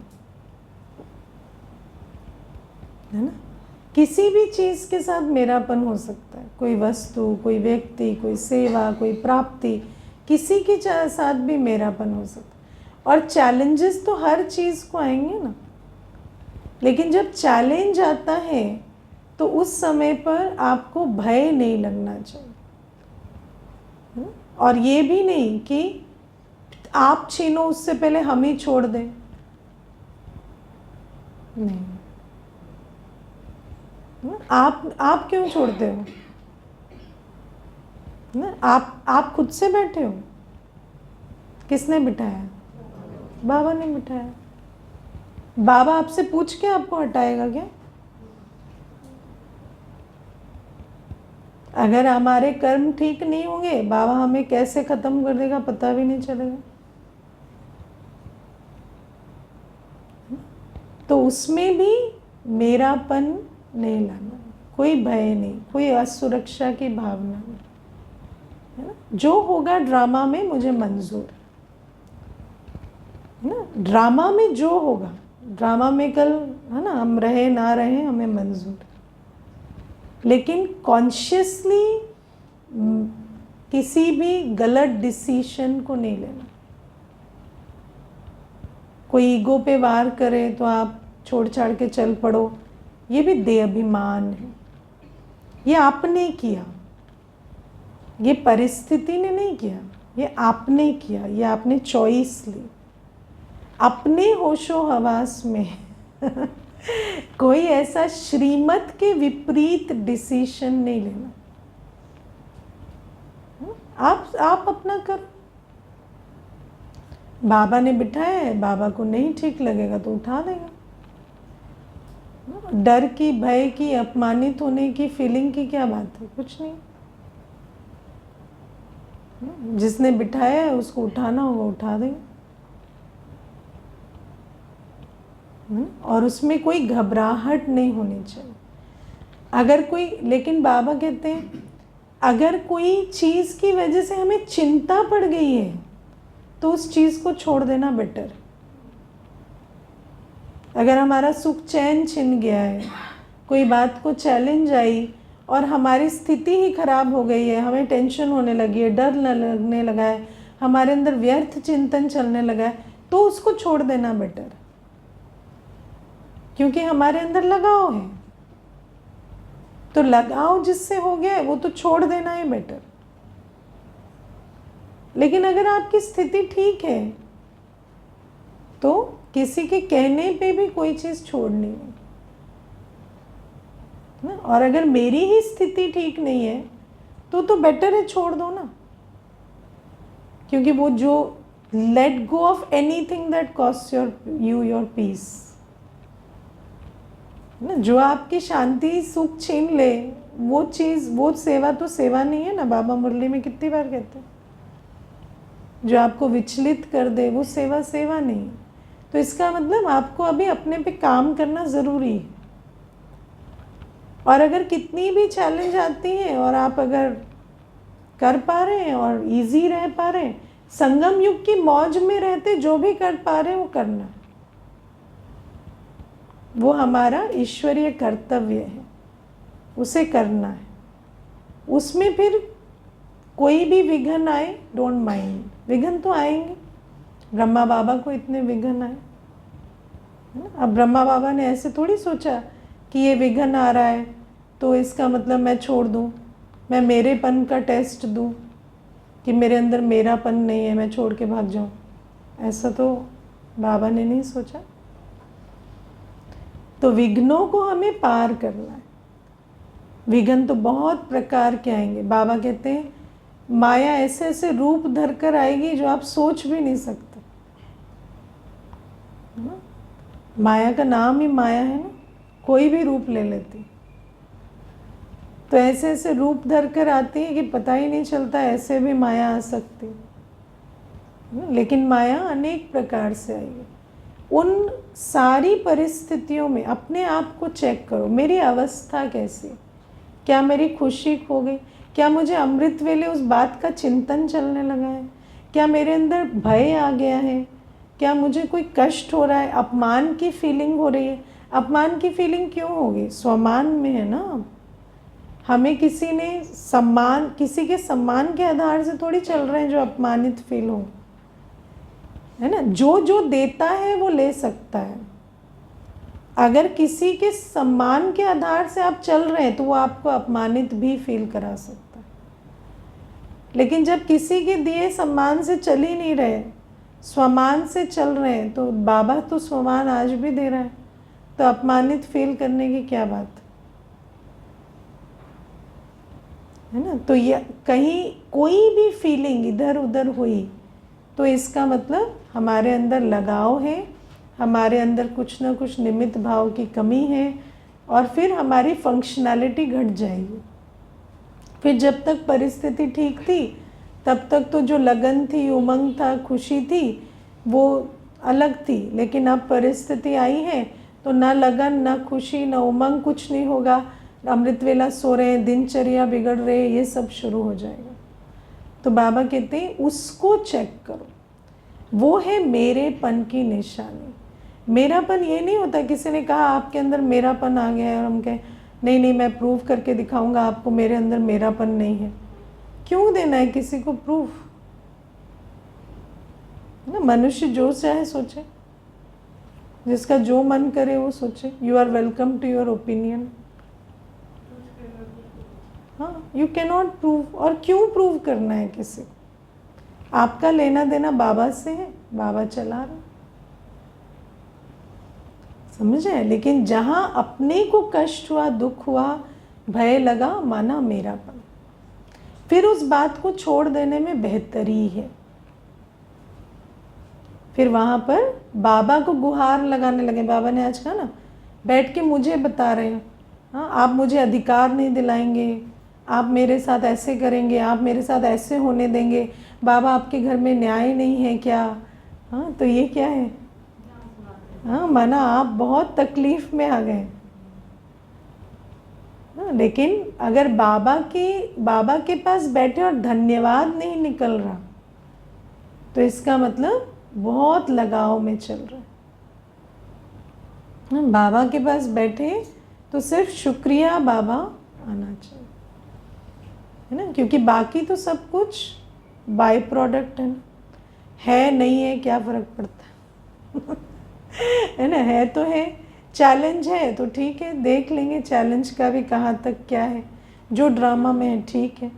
है ना। किसी भी चीज़ के साथ मेरापन हो सकता है, कोई वस्तु, कोई व्यक्ति, कोई सेवा, कोई प्राप्ति, किसी के साथ भी मेरापन हो सकता है। और चैलेंजेस तो हर चीज़ को आएंगे ना, लेकिन जब चैलेंज आता है तो उस समय पर आपको भय नहीं लगना चाहिए, है ना? और ये भी नहीं कि आप छीनो उससे पहले हम ही छोड़ दें, नहीं। आप क्यों छोड़ते हो ना। आप खुद से बैठे हो, किसने बिठाया? बाबा ने बिठाया। बाबा आपसे पूछ के आपको हटाएगा क्या? अगर हमारे कर्म ठीक नहीं होंगे, बाबा हमें कैसे खत्म कर देगा पता भी नहीं चलेगा। तो उसमें भी मेरापन नहीं लाना, कोई भय नहीं, कोई असुरक्षा की भावना नहीं, है ना। जो होगा ड्रामा में मुझे मंजूर है ना। ड्रामा में जो होगा, ड्रामा में कल, है ना, हम रहे ना रहे हमें मंजूर, लेकिन कॉन्शियसली किसी भी गलत डिसीजन को नहीं लेना। कोई ईगो पे वार करे तो आप छोड़ छाड़ के चल पड़ो, ये भी देह अभिमान है। ये आपने किया, ये परिस्थिति ने नहीं किया, ये आपने किया, ये आपने चॉइस ली। अपने होशो हवास में कोई ऐसा श्रीमत के विपरीत डिसीजन नहीं लेना। आप अपना करो। बाबा ने बिठाया है, बाबा को नहीं ठीक लगेगा तो उठा देगा। डर की, भय की, अपमानित होने की फीलिंग की क्या बात है? कुछ नहीं। जिसने बिठाया है उसको उठाना होगा, उठा देगा। और उसमें कोई घबराहट नहीं होनी चाहिए। अगर कोई, लेकिन बाबा कहते हैं अगर कोई चीज़ की वजह से हमें चिंता पड़ गई है तो उस चीज़ को छोड़ देना बेटर। अगर हमारा सुख चैन छिन गया है, कोई बात को चैलेंज आई और हमारी स्थिति ही खराब हो गई है, हमें टेंशन होने लगी है, डर लगने लगा है, हमारे अंदर व्यर्थ चिंतन चलने लगा है, तो उसको छोड़ देना बेटर, क्योंकि हमारे अंदर लगाव है। तो लगाव जिससे हो गया है वो तो छोड़ देना ही बेटर। लेकिन अगर आपकी स्थिति ठीक है तो किसी के कहने पे भी कोई चीज़ छोड़नी नहीं ना। और अगर मेरी ही स्थिति ठीक नहीं है तो बेटर है छोड़ दो ना, क्योंकि वो जो let go of anything that cost your peace ना, जो आपकी शांति सुख छीन ले, वो चीज़, वो सेवा तो सेवा नहीं है ना। बाबा मुरली में कितनी बार कहते हैं, जो आपको विचलित कर दे वो सेवा सेवा नहीं। तो इसका मतलब आपको अभी अपने पे काम करना ज़रूरी है। और अगर कितनी भी चैलेंज आती है और आप अगर कर पा रहे हैं और इजी रह पा रहे हैं, संगम युग की मौज में रहते जो भी कर पा रहे हैं वो करना, वो हमारा ईश्वरीय कर्तव्य है, उसे करना है। उसमें फिर कोई भी विघ्न आए, डोंट माइंड। विघ्न तो आएंगे, ब्रह्मा बाबा को इतने विघ्न आए, है ना। अब ब्रह्मा बाबा ने ऐसे थोड़ी सोचा कि ये विघ्न आ रहा है तो इसका मतलब मैं छोड़ दूँ, मैं मेरेपन का टेस्ट दूँ कि मेरे अंदर मेरापन नहीं है, मैं छोड़ के भाग जाऊँ। ऐसा तो बाबा ने नहीं सोचा। तो विघ्नों को हमें पार करना है। विघ्न तो बहुत प्रकार के आएंगे। बाबा कहते हैं माया ऐसे ऐसे रूप धर कर आएगी जो आप सोच भी नहीं सकते। माया का नाम ही माया है ना, कोई भी रूप ले लेती। तो ऐसे ऐसे रूप धर कर आती है कि पता ही नहीं चलता ऐसे भी माया आ सकती है। लेकिन माया अनेक प्रकार से आएगी। उन सारी परिस्थितियों में अपने आप को चेक करो, मेरी अवस्था कैसी है? क्या मेरी खुशी खो गई? क्या मुझे अमृत वेले उस बात का चिंतन चलने लगा है? क्या मेरे अंदर भय आ गया है? क्या मुझे कोई कष्ट हो रहा है? अपमान की फीलिंग हो रही है? अपमान की फीलिंग क्यों होगी? स्वमान में है ना। हमें किसी ने सम्मान, किसी के सम्मान के आधार से थोड़ी चल रहे हैं जो अपमानित फील हो, है ना। जो जो देता है वो ले सकता है। अगर किसी के सम्मान के आधार से आप चल रहे हैं तो वो आपको अपमानित भी फील करा सकता है। लेकिन जब किसी के दिए सम्मान से चल ही नहीं रहे, स्वमान से चल रहे हैं, तो बाबा तो स्वमान आज भी दे रहा है, तो अपमानित फील करने की क्या बात है ना। तो ये कहीं कोई भी फीलिंग इधर उधर हुई तो इसका मतलब हमारे अंदर लगाव है, हमारे अंदर कुछ ना कुछ निमित्त भाव की कमी है, और फिर हमारी फंक्शनैलिटी घट जाएगी। फिर जब तक परिस्थिति ठीक थी तब तक तो जो लगन थी, उमंग था, खुशी थी, वो अलग थी। लेकिन अब परिस्थिति आई है तो ना लगन, ना खुशी, ना उमंग, कुछ नहीं होगा। अमृत वेला सो रहे हैं, दिनचर्या बिगड़ रहे, ये सब शुरू हो जाएगा। तो बाबा कहते हैं उसको चेक करो, वो है मेरेपन की निशानी। मेरापन ये नहीं होता किसी ने कहा आपके अंदर मेरापन आ गया है और हम कहें नहीं नहीं मैं प्रूव करके दिखाऊंगा आपको मेरे अंदर मेरापन नहीं है। क्यों देना है किसी को प्रूफ? ना, मनुष्य जो चाहे सोचे, जिसका जो मन करे वो सोचे। You are welcome to your opinion. हाँ, यू कैन नॉट प्रूव। और क्यों प्रूव करना है किसी को? आपका लेना देना बाबा से है, बाबा चला रहा, समझे। लेकिन जहाँ अपने को कष्ट हुआ, दुख हुआ, भय लगा, माना मेरापन, फिर उस बात को छोड़ देने में बेहतरी है। फिर वहाँ पर बाबा को गुहार लगाने लगे। बाबा ने आज कहा ना, बैठ के मुझे बता रहे हैं, हाँ आप मुझे अधिकार नहीं दिलाएंगे, आप मेरे साथ ऐसे करेंगे, आप मेरे साथ ऐसे होने देंगे, बाबा आपके घर में न्याय नहीं है क्या? हाँ, तो ये क्या है? हाँ, माना आप बहुत तकलीफ में आ गए। हाँ, लेकिन अगर बाबा के पास बैठे और धन्यवाद नहीं निकल रहा तो इसका मतलब बहुत लगाव में चल रहा है। हाँ, बाबा के पास बैठे तो सिर्फ शुक्रिया बाबा आना चाहिए, है ना। क्योंकि बाकी तो सब कुछ बाय प्रोडक्ट है नहीं है क्या फ़र्क पड़ता है ना। है तो है, चैलेंज है तो ठीक है, देख लेंगे चैलेंज का भी कहाँ तक क्या है। जो ड्रामा में है ठीक है,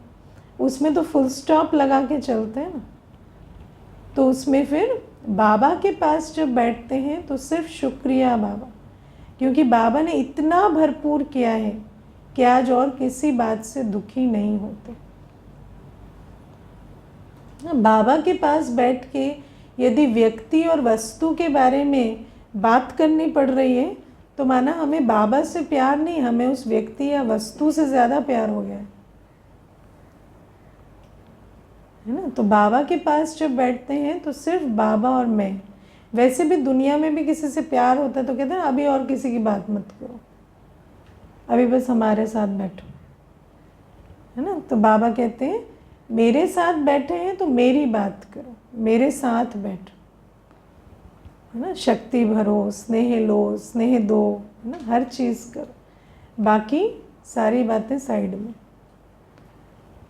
उसमें तो फुल स्टॉप लगा के चलते हैं ना। तो उसमें फिर बाबा के पास जब बैठते हैं तो सिर्फ शुक्रिया बाबा, क्योंकि बाबा ने इतना भरपूर किया है कि आज और किसी बात से दुखी नहीं होते। बाबा के पास बैठ के यदि व्यक्ति और वस्तु के बारे में बात करनी पड़ रही है तो माना हमें बाबा से प्यार नहीं, हमें उस व्यक्ति या वस्तु से ज़्यादा प्यार हो गया है ना। तो बाबा के पास जब बैठते हैं तो सिर्फ बाबा और मैं। वैसे भी दुनिया में भी किसी से प्यार होता है तो कहते हैं अभी और किसी की बात मत करो, अभी बस हमारे साथ बैठो, है ना। तो बाबा कहते हैं मेरे साथ बैठे हैं तो मेरी बात करो, मेरे साथ बैठो, है ना। शक्ति भरो, स्नेह लो, स्नेह दो, है ना, हर चीज़ करो, बाकी सारी बातें साइड में।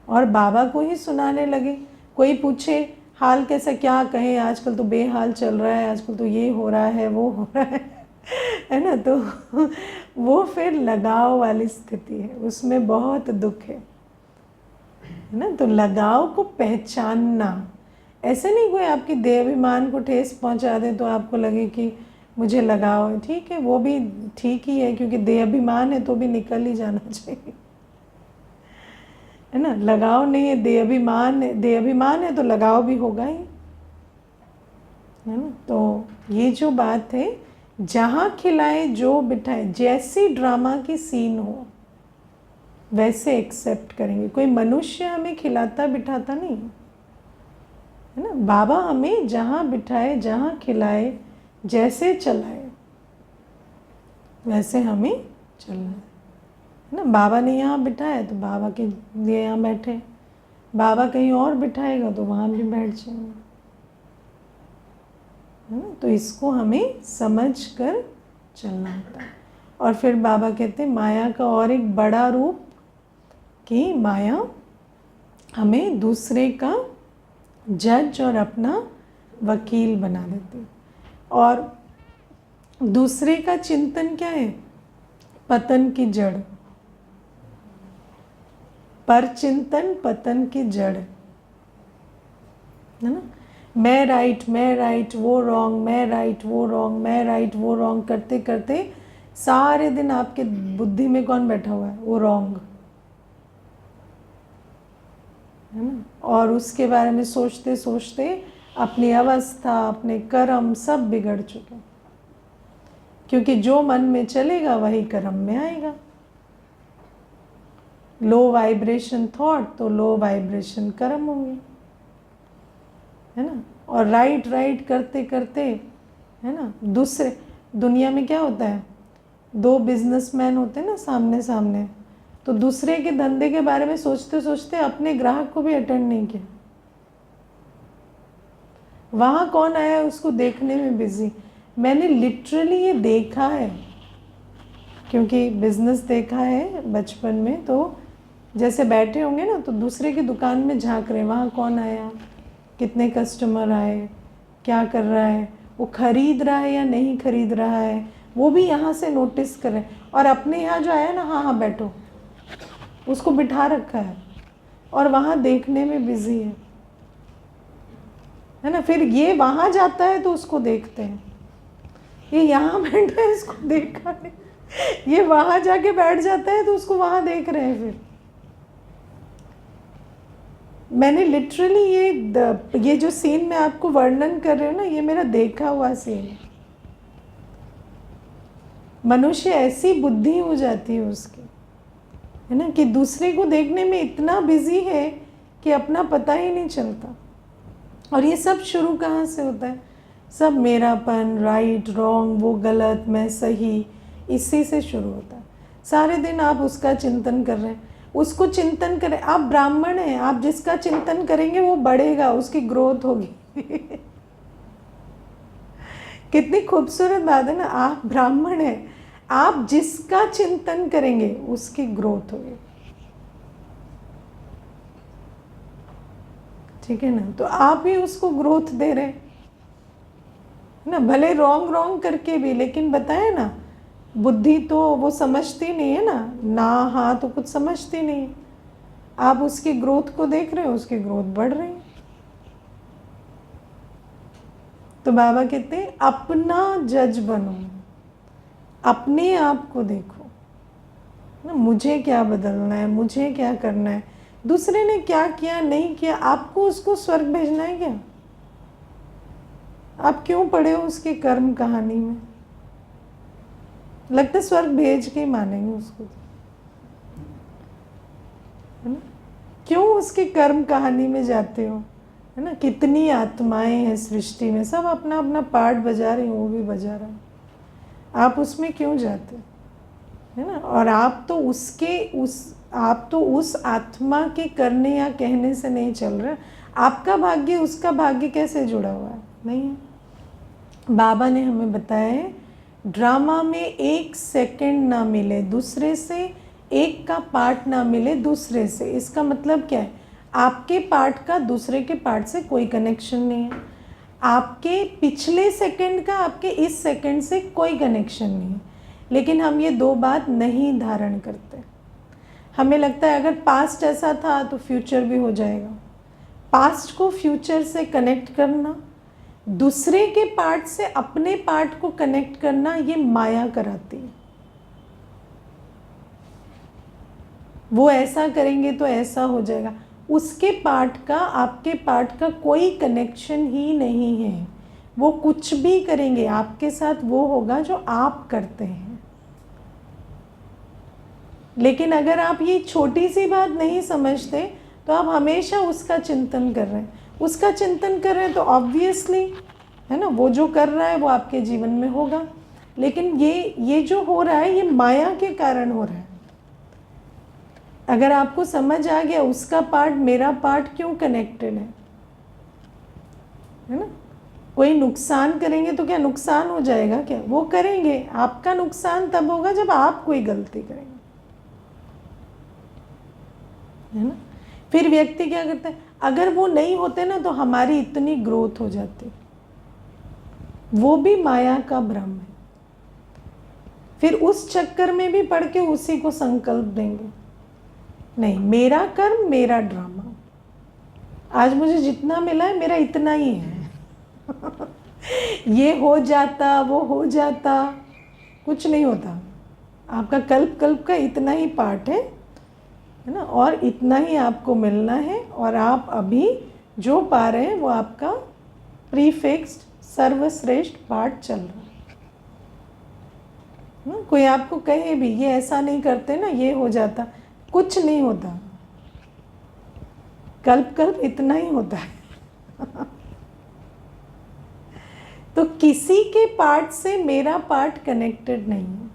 और बाबा को ही सुनाने लगे। कोई पूछे हाल कैसा, क्या कहें, आजकल तो बेहाल चल रहा है, आजकल तो ये हो रहा है, वो हो रहा है ना। तो वो फिर लगाव वाली स्थिति है, उसमें बहुत दुख है ना। तो लगाव को पहचानना, ऐसे नहीं कोई आपकी देहाभिमान को ठेस पहुंचा दे तो आपको लगे कि मुझे लगाव, ठीक है, वो भी ठीक ही है, क्योंकि देहाभिमान है तो भी निकल ही जाना चाहिए, है ना। लगाव नहीं है, देहाभिमान है तो लगाव भी होगा ही, है ना। तो ये जो बात है, जहाँ खिलाए जो बिठाए, जैसी ड्रामा की सीन हो वैसे एक्सेप्ट करेंगे। कोई मनुष्य हमें खिलाता बिठाता नहीं, है ना। बाबा हमें जहाँ बिठाए, जहाँ खिलाए, जैसे चलाए वैसे हमें चलना है ना। बाबा ने यहाँ बिठाया तो बाबा के लिए यहाँ बैठे, बाबा कहीं और बिठाएगा तो वहाँ भी बैठ जाएंगे, है ना। तो इसको हमें समझ कर चलना होता है। और फिर बाबा कहते हैं माया का और एक बड़ा रूप, कि माया हमें दूसरे का जज और अपना वकील बना देती है। और दूसरे का चिंतन क्या है? पतन की जड़, पर चिंतन पतन की जड़, है ना। मैं राइट वो रॉन्ग, मैं राइट वो रॉन्ग, मैं राइट वो रॉन्ग करते करते सारे दिन आपके बुद्धि में कौन बैठा हुआ है? वो रॉन्ग, है ना। और उसके बारे में सोचते सोचते अपनी अवस्था, अपने कर्म सब बिगड़ चुके, क्योंकि जो मन में चलेगा वही कर्म में आएगा। लो वाइब्रेशन थॉट तो लो वाइब्रेशन कर्म होंगे, है ना। और राइट करते करते, है ना, दूसरे दुनिया में क्या होता है, दो बिजनेसमैन होते हैं ना सामने सामने, तो दूसरे के धंधे के बारे में सोचते सोचते अपने ग्राहक को भी अटेंड नहीं किया, वहाँ कौन आया उसको देखने में बिजी। मैंने लिटरली ये देखा है, क्योंकि बिजनेस देखा है बचपन में। तो जैसे बैठे होंगे ना तो दूसरे की दुकान में झांक रहे, वहाँ कौन आया, कितने कस्टमर आए, क्या कर रहा है, वो खरीद रहा है या नहीं खरीद रहा है, वो भी यहाँ से नोटिस कर रहे हैं। और अपने यहाँ जो आया ना, हाँ बैठो, उसको बिठा रखा है और वहाँ देखने में बिजी है ना। फिर ये वहाँ जाता है तो उसको देखते हैं, ये यहाँ बैठा है इसको देखा नहीं, ये वहाँ जाके बैठ जाता है तो उसको वहाँ देख रहे हैं। फिर मैंने लिटरली ये जो सीन मैं आपको वर्णन कर रही हूँ ना, ये मेरा देखा हुआ सीन है। मनुष्य ऐसी बुद्धि हो जाती है उसकी, है ना, कि दूसरे को देखने में इतना बिजी है कि अपना पता ही नहीं चलता। और ये सब शुरू कहाँ से होता है? सब मेरापन, राइट रॉन्ग, वो गलत मैं सही, इसी से शुरू होता है। सारे दिन आप उसका चिंतन कर रहे हैं, उसको चिंतन करें। आप ब्राह्मण हैं, आप जिसका चिंतन करेंगे वो बढ़ेगा, उसकी ग्रोथ होगी। कितनी खूबसूरत बात है ना। आप ब्राह्मण हैं, आप जिसका चिंतन करेंगे उसकी ग्रोथ होगी, ठीक है ना। तो आप ही उसको ग्रोथ दे रहे हैं ना, भले रॉन्ग करके भी। लेकिन बताए ना, बुद्धि तो वो समझती नहीं है ना हाँ तो कुछ समझती नहीं। आप उसकी ग्रोथ को देख रहे हो, उसकी ग्रोथ बढ़ रही है। तो बाबा कहते हैं अपना जज बनो, अपने आप को देखो ना, मुझे क्या बदलना है, मुझे क्या करना है, दूसरे ने क्या किया नहीं किया, आपको उसको स्वर्ग भेजना है क्या? आप क्यों पड़े हो उसकी कर्म कहानी में? लगता है स्वर्ग भेज के ही मानेंगे उसको, है ना। क्यों उसकी कर्म कहानी में जाते हो, है ना। कितनी आत्माएं हैं सृष्टि में, सब अपना अपना पार्ट बजा रहे हैं, वो भी बजा रहा है, आप उसमें क्यों जाते, है ना। और आप तो उस आत्मा के करने या कहने से नहीं चल रहे। आपका भाग्य उसका भाग्य कैसे जुड़ा हुआ है? नहीं है। बाबा ने हमें बताया है, ड्रामा में एक सेकंड ना मिले दूसरे से, एक का पार्ट ना मिले दूसरे से। इसका मतलब क्या है? आपके पार्ट का दूसरे के पार्ट से कोई कनेक्शन नहीं है, आपके पिछले सेकंड का आपके इस सेकंड से कोई कनेक्शन नहीं है। लेकिन हम ये दो बात नहीं धारण करते। हमें लगता है अगर पास्ट ऐसा था तो फ्यूचर भी हो जाएगा। पास्ट को फ्यूचर से कनेक्ट करना दूसरे के पार्ट से अपने पार्ट को कनेक्ट करना ये माया कराती है। वो ऐसा करेंगे तो ऐसा हो जाएगा, उसके पार्ट का आपके पार्ट का कोई कनेक्शन ही नहीं है। वो कुछ भी करेंगे आपके साथ वो होगा जो आप करते हैं। लेकिन अगर आप ये छोटी सी बात नहीं समझते तो आप हमेशा उसका चिंतन कर रहे हैं, उसका चिंतन कर रहे हैं, तो ऑब्वियसली है ना, वो जो कर रहा है वो आपके जीवन में होगा। लेकिन ये जो हो रहा है ये माया के कारण हो रहा है। अगर आपको समझ आ गया उसका पार्ट मेरा पार्ट क्यों कनेक्टेड है ना, कोई नुकसान करेंगे तो क्या नुकसान हो जाएगा क्या? वो करेंगे, आपका नुकसान तब होगा जब आप कोई गलती करेंगे, है ना। फिर व्यक्ति क्या करता है, अगर वो नहीं होते ना तो हमारी इतनी ग्रोथ हो जाती, वो भी माया का भ्रम है। फिर उस चक्कर में भी पड़ के उसी को संकल्प देंगे, नहीं मेरा कर्म मेरा ड्रामा, आज मुझे जितना मिला है मेरा इतना ही है ये हो जाता वो हो जाता, कुछ नहीं होता। आपका कल्प कल्प का इतना ही पार्ट है ना, और इतना ही आपको मिलना है, और आप अभी जो पा रहे हैं वो आपका प्रीफिक्स्ड सर्वश्रेष्ठ पार्ट चल रहा है। कोई आपको कहे भी ये ऐसा नहीं करते ना ये हो जाता, कुछ नहीं होता, कल्प कल्प इतना ही होता है तो किसी के पार्ट से मेरा पार्ट कनेक्टेड नहीं है।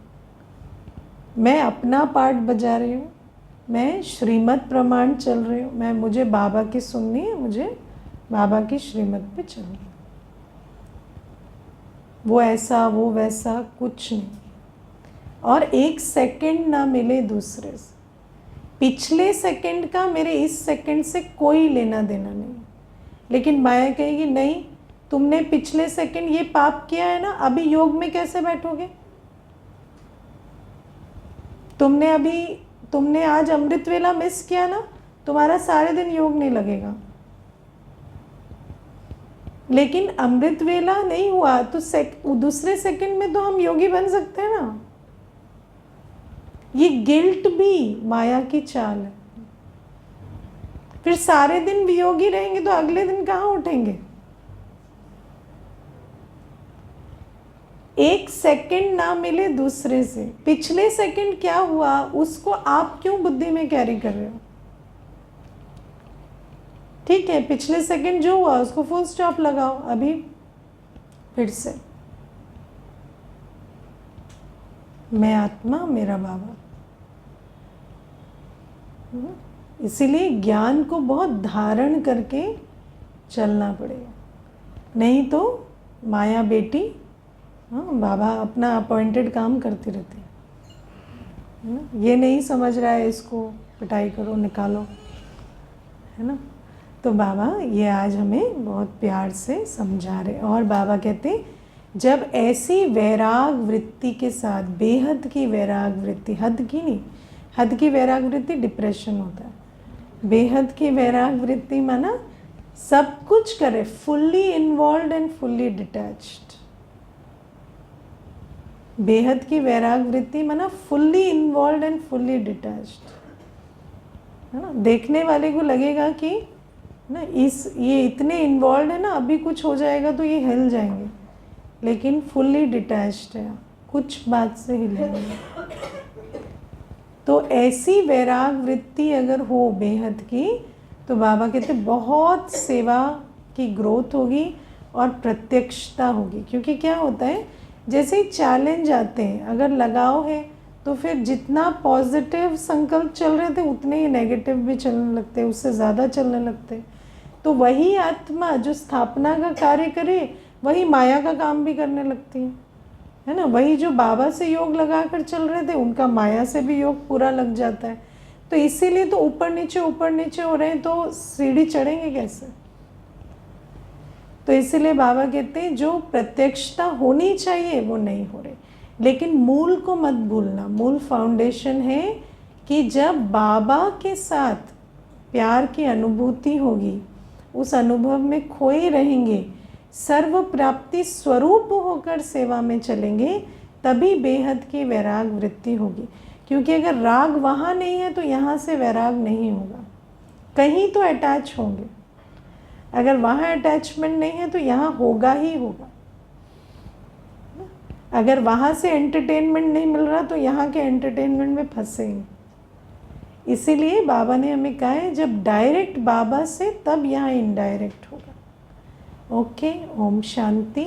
मैं अपना पार्ट बजा रही हूँ, मैं श्रीमत प्रमाण चल रही हूँ, मैं मुझे बाबा की सुननी है, मुझे बाबा की श्रीमत पे चलनी है। वो ऐसा वो वैसा कुछ नहीं, और एक सेकंड ना मिले दूसरे से, पिछले सेकंड का मेरे इस सेकंड से कोई लेना देना नहीं। लेकिन माया कहेगी नहीं, तुमने पिछले सेकंड ये पाप किया है ना, अभी योग में कैसे बैठोगे? तुमने आज अमृत वेला मिस किया ना, तुम्हारा सारे दिन योग नहीं लगेगा। लेकिन अमृत वेला नहीं हुआ तो दूसरे सेकंड में तो हम योगी बन सकते हैं ना। ये गिल्ट भी माया की चाल है। फिर सारे दिन वियोगी रहेंगे तो अगले दिन कहाँ उठेंगे? एक सेकंड ना मिले दूसरे से, पिछले सेकंड क्या हुआ उसको आप क्यों बुद्धि में कैरी कर रहे हो? ठीक है, पिछले सेकंड जो हुआ उसको फुल स्टॉप लगाओ, अभी फिर से मैं आत्मा मेरा बाबा। इसीलिए ज्ञान को बहुत धारण करके चलना पड़ेगा, नहीं तो माया बेटी बाबा अपना अपॉइंटेड काम करती रहती है ना। ये नहीं समझ रहा है, इसको पिटाई करो निकालो, है ना। तो बाबा ये आज हमें बहुत प्यार से समझा रहे, और बाबा कहते जब ऐसी वैराग वृत्ति के साथ, बेहद की वैराग वृत्ति, हद की नहीं, हद की वैराग वृत्ति डिप्रेशन होता है। बेहद की वैराग वृत्ति माना सब कुछ करे, fully involve and fully detached. बेहद की वैराग वृत्ति माना fully involve and fully detached, है ना। देखने वाले को लगेगा कि ना ये इतने इन्वॉल्व है ना, अभी कुछ हो जाएगा तो ये हिल जाएंगे, लेकिन फुल्ली डिटैच्ड है, कुछ बात से हिलेंगे। तो ऐसी वैराग वृत्ति अगर हो बेहद की, तो बाबा कहते बहुत सेवा की ग्रोथ होगी और प्रत्यक्षता होगी। क्योंकि क्या होता है, जैसे ही चैलेंज आते हैं, अगर लगाव है तो फिर जितना पॉजिटिव संकल्प चल रहे थे उतने ही नेगेटिव भी चलने लगते, उससे ज़्यादा चलने लगते। तो वही आत्मा जो स्थापना का कार्य करे वही माया का काम भी करने लगती है ना। वही जो बाबा से योग लगा कर चल रहे थे उनका माया से भी योग पूरा लग जाता है। तो इसीलिए तो ऊपर नीचे हो रहे हैं, तो सीढ़ी चढ़ेंगे कैसे? तो इसीलिए बाबा कहते हैं जो प्रत्यक्षता होनी चाहिए वो नहीं हो रही। लेकिन मूल को मत भूलना, मूल फाउंडेशन है कि जब बाबा के साथ प्यार की अनुभूति होगी, उस अनुभव में खोए रहेंगे, सर्व प्राप्ति स्वरूप होकर सेवा में चलेंगे, तभी बेहद की वैराग वृत्ति होगी। क्योंकि अगर राग वहाँ नहीं है तो यहाँ से वैराग नहीं होगा, कहीं तो अटैच होंगे। अगर वहाँ अटैचमेंट नहीं है तो यहाँ होगा ही होगा। अगर वहाँ से एंटरटेनमेंट नहीं मिल रहा तो यहाँ के एंटरटेनमेंट में फंसेंगे। इसीलिए बाबा ने हमें कहा है जब डायरेक्ट बाबा से तब यहाँ इनडायरेक्ट होगा। ओके, ओम शांति।